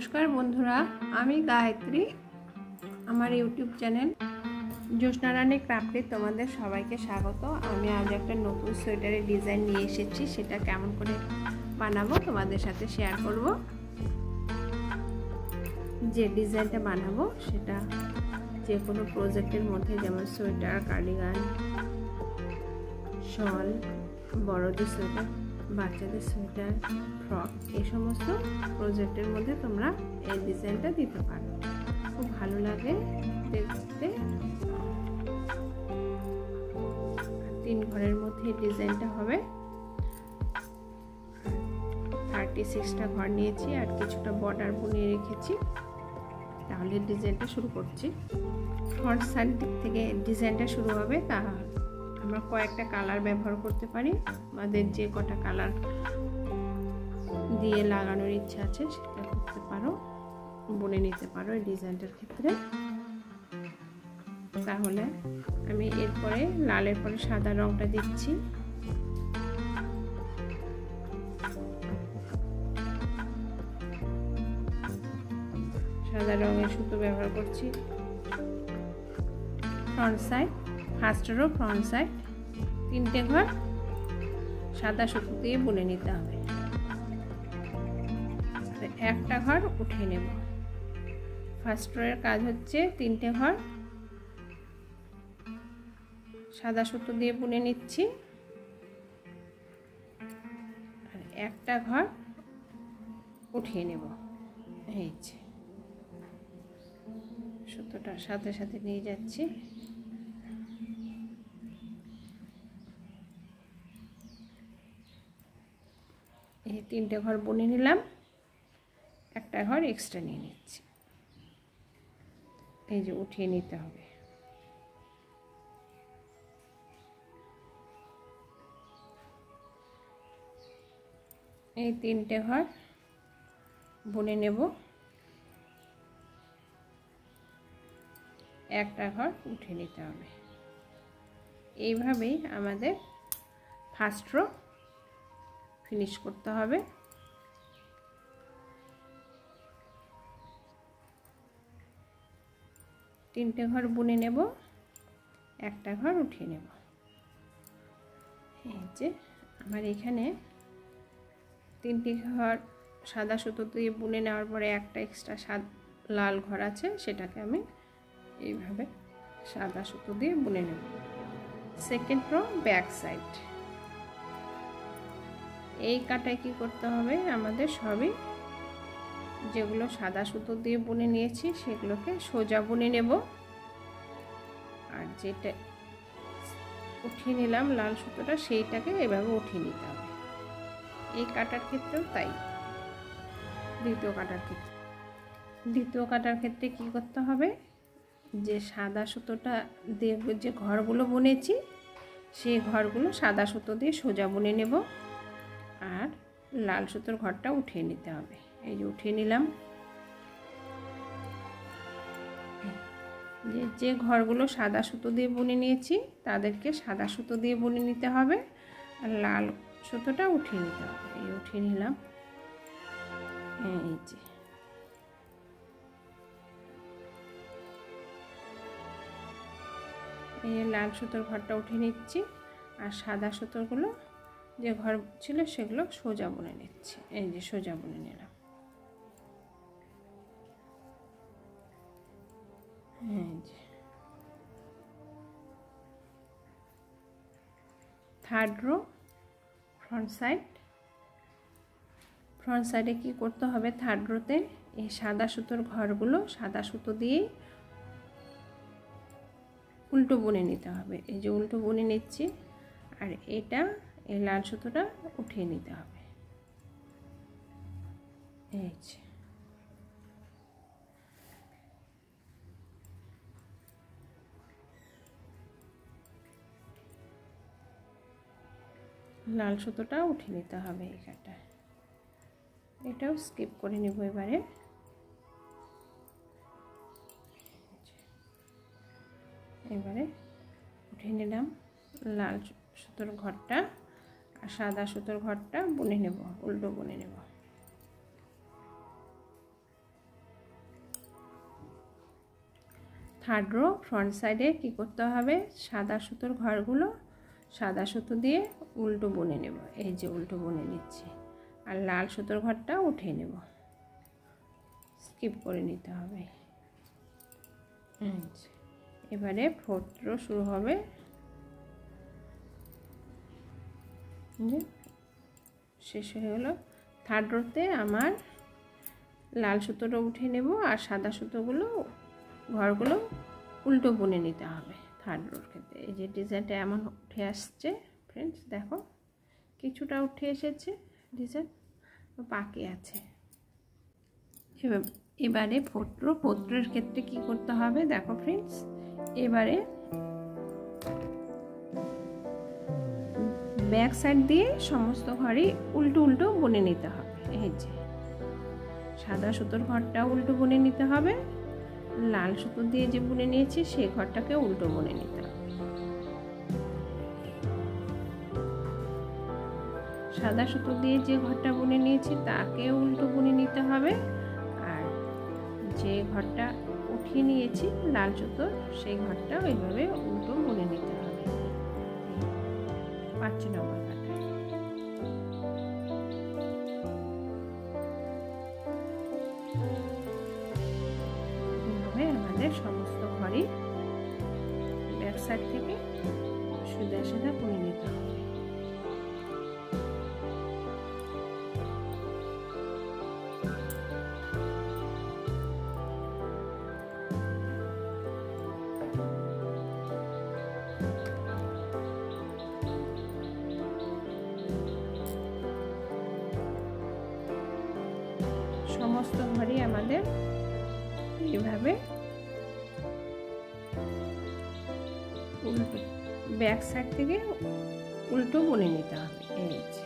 নমস্কার বন্ধুরা, আমি গায়ত্রী। আমার ইউটিউব চ্যানেল জ্যোৎস্না রানী ক্রাফটে তোমাদের সবাইকে স্বাগত। আমি আজ একটা নতুন সোয়েটারের ডিজাইন নিয়ে এসেছি। সেটা কেমন করে বানাবো তোমাদের সাথে শেয়ার করব। যে ডিজাইনটা বানাবো সেটা যে কোনো প্রজেক্টের মধ্যে, যেমন সোয়েটার, কার্ডিগান, শল, বড়দের সোয়েটার, বাচ্চাদের সোয়েটার, ফ্রক, এই সমস্ত প্রজেক্টের মধ্যে তোমরা এই ডিজাইনটা দিতে পারো। খুব ভালো লাগে দেখতে। 3 ঘরের মধ্যে এই ডিজাইনটা হবে। 36টা ঘর নিয়েছি আর কিছুটা বর্ডার বুনিয়ে রেখেছি। তাহলে ডিজাইনটা শুরু করছি। ফ্রন্ট সাইড দিক থেকে ডিজাইনটা শুরু হবে। তা আমরা কয়েকটা কালার ব্যবহার করতে পারি। আমাদের যে কটা কালার দিয়ে লাগানোর ইচ্ছা আছে সেটা করতে পারো, বুনে নিতে পারো এই ডিজাইনটার ক্ষেত্রে। তাহলে আমি এরপরে লালের পরে সাদা রংটা দিচ্ছি। সাদা রঙের সুতো ব্যবহার করছি। Front side, first row front side 3টে ঘর সাদা সুতো দিয়ে বুনে নিতে হবে। একটা ঘর উঠিয়ে নেব। ফার্স্ট রো এর কাজ হচ্ছে 3টে ঘর সাদা সুতো দিয়ে বুনে নিচ্ছি, আর একটা ঘর উঠিয়ে নেব। এই যে সুতোটার সাথে সাথে নিয়ে যাচ্ছি। এই 3টে ঘর বুনে নিলাম, একটা ঘর এক্সট্রা নিয়ে নিচ্ছি। এই যে উঠিয়ে নিতে হবে। এই 3টে ঘর বুনে নেব, একটা ঘর উঠিয়ে নিতে হবে। এইভাবেই আমাদের ফার্স্ট রো ফিনিশ করতে হবে। তিনটে ঘর বুনে নেব, একটা ঘর উঠিয়ে নেব। এই যে আমার এখানে 3টি ঘর সাদা সুতো দিয়ে বুনে নেওয়ার পরে একটা এক্সট্রা লাল ঘর আছে, সেটাকে আমি এইভাবে সাদা সুতো দিয়ে বুনে নেব। Second rho back side. এই কাটায় কি করতে হবে, আমাদের সবই যেগুলো সাদা সুতো দিয়ে বুনে নিয়েছি সেগুলোকে সোজা বুনে নেব, আর যেটা উঠিয়ে নিলাম লাল সুতোটা সেইটাকে এভাবে উঠিয়ে নিতে হবে। এই কাটার ক্ষেত্রেও তাই। দ্বিতীয় কাটার ক্ষেত্রে কি করতে হবে, যে সাদা সুতোটা দিয়ে যে ঘরগুলো বুনেছি সেই ঘরগুলো সাদা সুতো দিয়ে সোজা বুনে নেব, আর লাল সুতোর ঘরটা উঠিয়ে নিতে হবে। এই যে উঠিয়ে নিলাম। যে ঘরগুলো সাদা সুতো দিয়ে বুনে নিয়েছি তাদেরকে সাদা সুতো দিয়ে বুনে নিতে হবে, আর লাল সুতোটা উঠিয়ে নিতে হবে। এই উঠিয়ে নিলাম। এই যে এই লাল সুতোর ঘরটা উঠিয়ে নিচ্ছি, আর সাদা সুতোগুলো যে ঘর ছিল সেগুলো সোজা বুনে নিচ্ছি। এই যে সোজা বুনে নিলাম। এই যে থার্ড রো ফ্রন্ট সাইডে কি করতে হবে, থার্ড রোতে এই সাদা সুতোর ঘরগুলো সাদা সুতো দিয়ে উল্টো বুনে নিতে হবে। এই যে উল্টো বুনে নিচ্ছি, আর এটা এই লাল সুতোটা উঠিয়ে নিতে হবে। এই যে লাল সুতোটা উঠিয়ে নিতে হবে। এই কাটায় এটাও স্কিপ করে নেব। এবারে উঠিয়ে নিলাম লাল সুতোর ঘরটা, আর সাদা সুতোর ঘরটা বুনে নেব, উল্টো বুনে নেব। থার্ড রো ফ্রন্ট সাইডে কি করতে হবে, সাদা সুতোর ঘরগুলো সাদা সুতো দিয়ে উল্টো বুনে নেব। এই যে উল্টো বুনে নিচ্ছি, আর লাল সুতোর ঘরটা উঠিয়ে নেব, স্কিপ করে নিতে হবে। এবারে ফোর্থ রো শুরু হবে, শেষ হয়ে গেল। থার্ড রোতে আমার লাল সুতোটা উঠিয়ে নেব, আর সাদা সুতোগুলো ঘরগুলো উল্টো বুনে নিতে হবে থার্ড রোর ক্ষেত্রে। এই যে ডিজাইনটা এমন উঠে আসছে ফ্রেন্ডস, দেখো কিছুটা উঠে এসেছে, ডিজাইন বাকি আছে। এবারে ফোর্থ রোর ক্ষেত্রে কি করতে হবে দেখো ফ্রেন্ডস, এবারে ব্যাক সাইড দিয়ে সমস্ত ঘরই উল্টো উল্টো বুনে নিতে হবে। এই যে সাদা সুতোর ঘরটা উল্টো বুনে নিতে হবে, লাল সুতো দিয়ে যে বুনে নিয়েছি সেই ঘরটাকে উল্টো বুনে নিতে হবে। সাদা সুতো দিয়ে যে ঘরটা বুনে নিয়েছি তাকে উল্টো বুনে নিতে হবে, আর যে ঘরটা উঠিয়ে নিয়েছি লাল সুতো সেই ঘরটা ওইভাবে উল্টো বুনে নিতে হবে 5 নম্বর কাটায়। এইভাবে আমাদের সমস্ত ঘরই ব্যাক সাইড থেকে সোজা সোজা বুনে নিতে হবে। সমস্ত ঘরই আমাদের এভাবে উল্টো ব্যাক সাইড থেকে উল্টো বুনে নিতে হবে। এই যে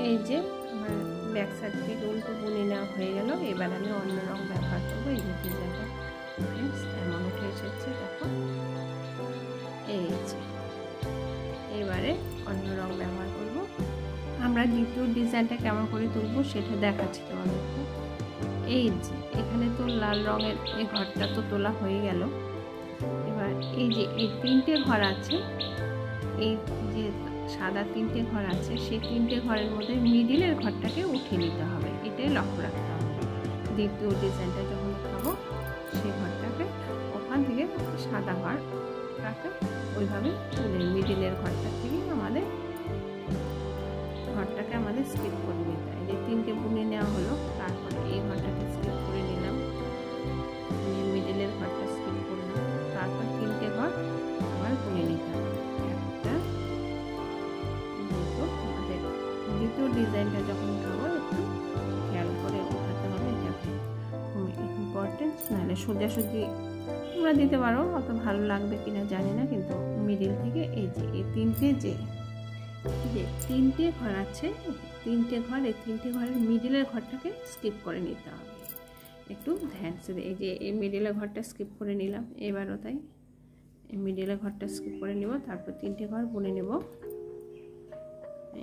এই যে আমার ব্যাক সাইড থেকে উল্টো বুনে নেওয়া হয়ে গেল। এবার আমি অন্য রং ব্যবহার করবো। এই যে ডিজাইনটা এমন উঠে এসেছে দেখো। এই যে এবারে অন্য রং ব্যবহার করব। আমরা দ্বিতীয় ডিজাইনটা কেমন করে তুলবো সেটা দেখাচ্ছি তোমাদেরকে। এই যে এখানে তো লাল রঙের এই ঘরটা তো তোলা হয়ে গেল। এবার এই যে এই 3টে ঘর আছে, এই যে সাদা 3টে ঘর আছে, সেই 3টে ঘরের মধ্যে মিডিলের ঘরটাকে উঠিয়ে নিতে হবে। এটাই লক্ষ্য রাখতে হবে। দ্বিতীয় ডিজাইনটা যখন খাবো সেই ঘরটাকে ওখান থেকে সাদা ঘরটাকে ওইভাবে তুলে মিডিলের ঘরটা থেকে ঘরটাকে আমাদের স্কিপ করে নিতে হয়। যে 3টে বুনে নেওয়া হলো, তারপরে এই ঘরটাকে স্কিপ করে নিলাম, মিডিলের ঘরটা স্কিপ করলাম, তারপর 3টে ঘর আবার বুনে নিতে হবে। দ্বিতীয় ডিজাইনটা যখন খাবো একটু খেয়াল করে উঠাতে হবে। এটাকে খুব ইম্পর্টেন্ট, নাহলে সোজাসুজি তোমরা দিতে পারো, অত ভালো লাগবে কিনা জানি না, কিন্তু মিডিল থেকে এই যে এই 3টে ঘর আছে, 3টে ঘর, এই 3টে ঘরের মিডিলের ঘরটাকে স্কিপ করে নিতে হবে। একটু ধ্যান সে এই যে এই মিডিলের ঘরটা স্কিপ করে নিলাম, এবারও তাই এই মিডিলের ঘরটা স্কিপ করে নিব, তারপর 3টে ঘর বুনে নেব।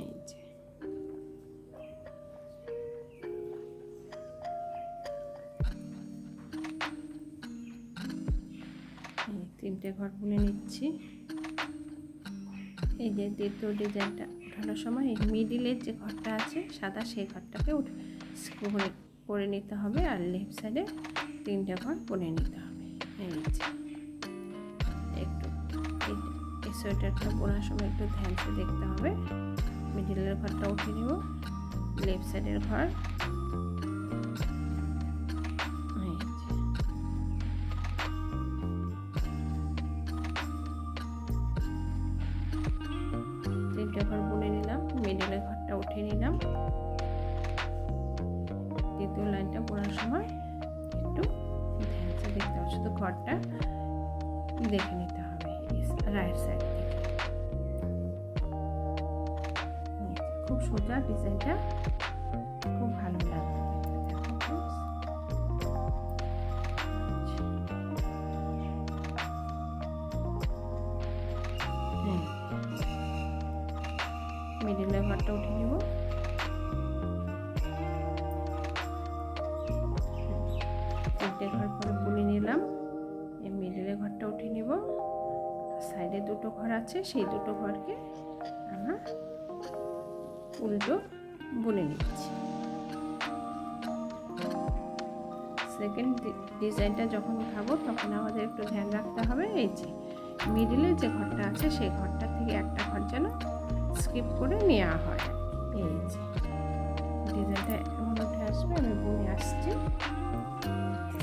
এই যে 3টে ঘর বুনে নিচ্ছি। এই যে দ্বিতীয় ডিজাইনটা ওঠানোর সময় এই মিডিলের যে ঘরটা আছে সাদা, সেই ঘরটাকে করে নিতে হবে, আর লেফট সাইডে 3টে ঘর বুনে নিতে হবে। এই যে একটু এই সোয়েটারটা বোনার সময় একটু ধ্যান দিয়ে দেখতে হবে। মিডিলের ঘরটা উঠিয়ে নেব, লেফট সাইডের ঘর, ঘর বুনে নিলাম, মিডিলের ঘরটা উঠিয়ে নিলাম। দ্বিতীয় লাইনটা বোনার সময় একটু ধ্যান দেখতে হবে, শুধু ঘরটা দেখে নিতে হবে রাইট সাইড থেকে। খুব সোজা ডিজাইনটা, খুব ভালো লাগবে। মিডিলের ঘরটা উঠে নেব। তিনটে ঘর পরে বুনে নিলাম, এই মিডিলের ঘরটা উঠে নেব। সাইডে দুটো ঘর আছে, সেই দুটো ঘরকে আমরা উল্টো বুনে নিচ্ছি। সেকেন্ড ডিজাইনটা যখন উঠাবো তখন আমাদের একটু ধ্যান রাখতে হবে, এই যে মিডিলে যে ঘরটা আছে সেই ঘরটা থেকে একটা ঘর যেন স্কিপ করে নেওয়া হয়। এই যে ডিজাইনটা এমন উঠে আসবে, আমি বুনে আসছি।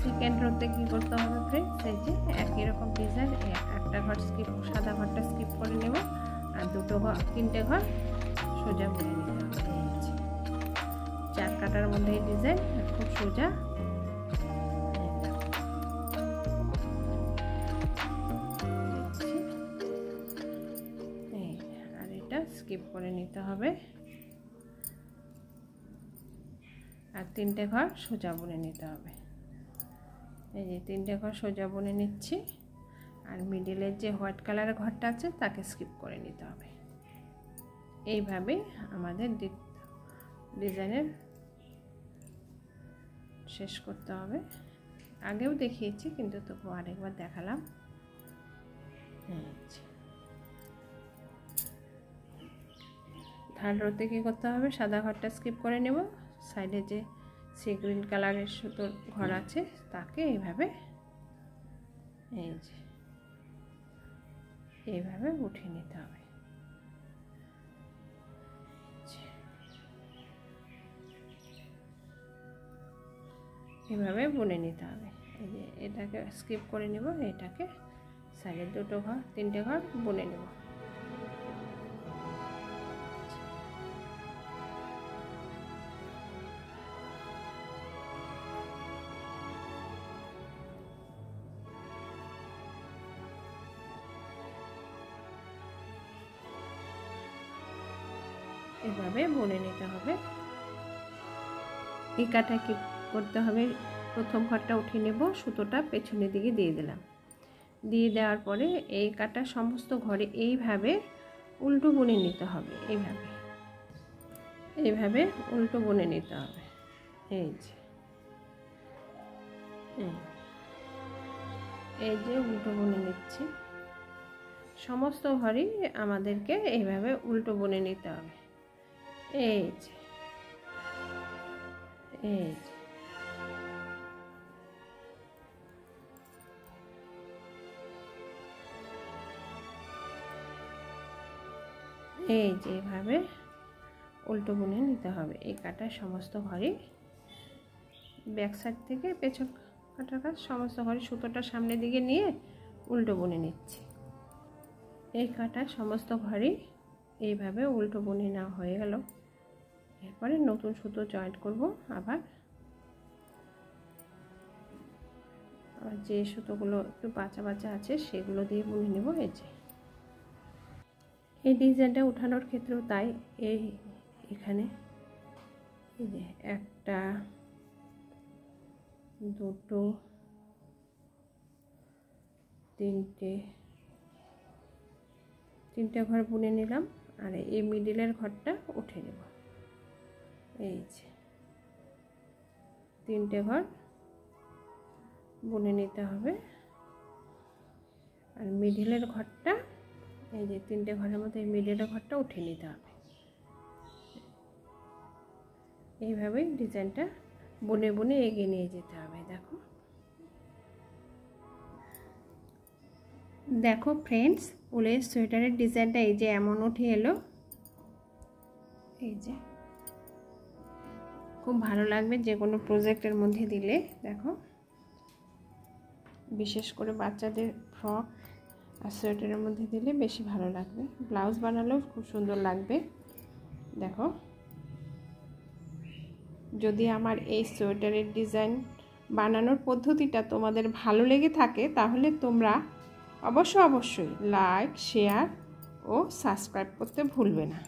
সেকেন্ড রোতে কী করতে হবে ফ্রেন্ডস, এই যে একই রকম ডিজাইন, একটা ঘর স্কিপ, সাদা ঘরটা স্কিপ করে নেব, আর দুটো ঘর, তিনটে ঘর সোজা বুনে নিতে হবে। এই যে 4 কাটার মধ্যে এই ডিজাইন খুব সোজা। আর এটা স্কিপ করে নিতে হবে, আর তিনটে ঘর সোজা বুনে নিতে হবে। এই যে তিনটে ঘর সোজা বুনে নিচ্ছি, আর মিডিলের যে হোয়াইট কালারের ঘরটা আছে তাকে স্কিপ করে নিতে হবে। এইভাবে আমাদের ডিজাইনের শেষ করতে হবে। আগেও দেখিয়েছি কিন্তু তবু আরেকবার দেখালাম। থার্ড রোতে কী করতে হবে, সাদা ঘরটা স্কিপ করে নেব, সাইডে যে সি গ্রিন কালারের সুতোর ঘর আছে তাকে এইভাবে, এই যে এইভাবে উঠিয়ে নিতে হবে। এভাবে বুনে নিতে হবে। এই যে এটাকে স্কিপ করে নেব, এটাকে সাইডে দুটো ঘর, তিনটে ঘর বুনে নেব। এভাবে বুনে নিতে হবে। এই কাটা কি করতে হবে, প্রথম ঘরটা উঠিয়ে নেব, সুতোটা পেছনের দিকে দিয়ে দিলাম। দিয়ে দেওয়ার পরে এই কাটা সমস্ত ঘরে এইভাবে উল্টো বুনে নিতে হবে। এইভাবে উল্টো বুনে নিতে হবে। এই যে উল্টো বুনে নিচ্ছি, সমস্ত ঘরই আমাদেরকে এইভাবে উল্টো বুনে নিতে হবে। এই যে এভাবে উল্টো বুনে নিতে হবে। এই কাটার সমস্ত ঘরে ব্যাক সাইড থেকে পেছন কাটার কাজ সমস্ত ঘরে সুতোটা সামনের দিকে নিয়ে উল্টো বুনে নিচ্ছি। এই কাটার সমস্ত ঘরে এইভাবে উল্টো বুনে নেওয়া হয়ে গেল। এরপরে নতুন সুতো জয়েন্ট করব। আবার যে সুতোগুলো একটু বাঁচা বাঁচা আছে সেগুলো দিয়ে বুনে নেব। এই ডিজাইনটা উঠানোর ক্ষেত্রেও তাই, এখানে এই যে একটা, দুটো, তিনটে ঘর বুনে নিলাম, আর এই মিডিলের ঘরটা উঠে নেব। এই যে তিনটে ঘর বুনে নিতে হবে, আর মিডিলের ঘরটা, এই যে তিনটে ঘরের মধ্যে এই মিডিলের ঘরটা উঠে নিতে হবে। এইভাবেই ডিজাইনটা বুনে বুনে এগিয়ে নিয়ে যেতে হবে। দেখো ফ্রেন্ডস, উলের সোয়েটারের ডিজাইনটা এই যে এমন উঠে এলো। এই যে খুব ভালো লাগবে যে কোনো প্রজেক্টের মধ্যে দিলে। দেখো, বিশেষ করে বাচ্চাদের ফ্রক আর সোয়েটারের মধ্যে দিলে বেশি ভালো লাগবে। ব্লাউজ বানালেও খুব সুন্দর লাগবে। দেখো, যদি আমার এই সোয়েটারের ডিজাইন বানানোর পদ্ধতিটা তোমাদের ভালো লেগে থাকে তাহলে তোমরা অবশ্যই লাইক, শেয়ার ও সাবস্ক্রাইব করতে ভুলবে না।